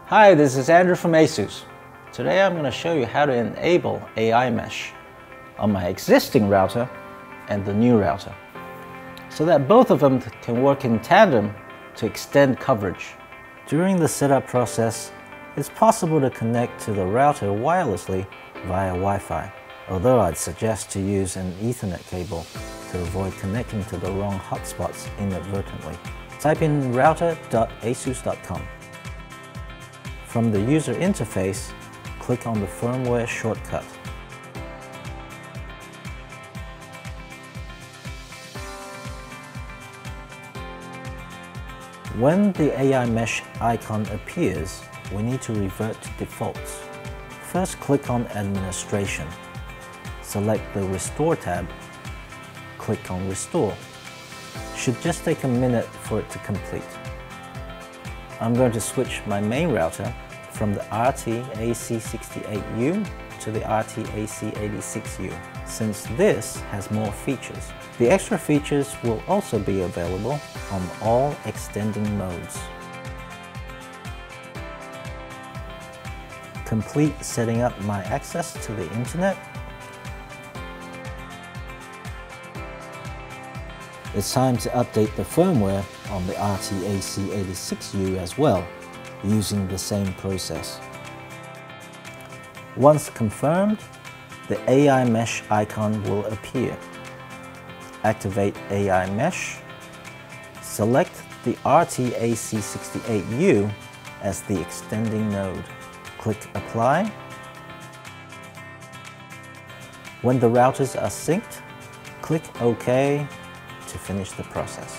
Hi, this is Andrew from ASUS. Today I'm going to show you how to enable AI Mesh on my existing router and the new router, so that both of them can work in tandem to extend coverage. During the setup process, it's possible to connect to the router wirelessly via Wi-Fi, although I'd suggest to use an Ethernet cable to avoid connecting to the wrong hotspots inadvertently. Type in router.asus.com. From the user interface, click on the Firmware shortcut. When the AI Mesh icon appears, we need to revert to defaults. First, click on Administration. Select the Restore tab. Click on Restore. Should just take a minute for it to complete. I'm going to switch my main router from the RT-AC68U to the RT-AC86U, since this has more features. The extra features will also be available on all extending modes. Complete setting up my access to the internet. It's time to update the firmware on the RT-AC86U as well, using the same process. Once confirmed, the AI Mesh icon will appear. Activate AI Mesh. Select the RT-AC68U as the extending node. Click Apply. When the routers are synced, click OK to finish the process.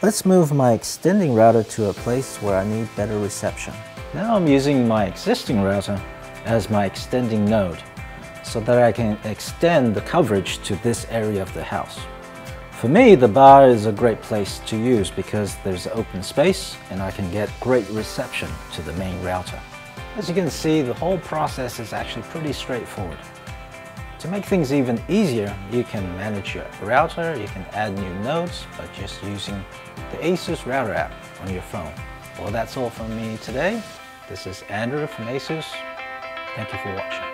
Let's move my extending router to a place where I need better reception. Now I'm using my existing router as my extending node so that I can extend the coverage to this area of the house. For me, the bar is a great place to use because there's open space and I can get great reception to the main router. As you can see, the whole process is actually pretty straightforward. To make things even easier, you can manage your router, you can add new nodes by just using the ASUS Router app on your phone. Well, that's all from me today. This is Andrew from ASUS. Thank you for watching.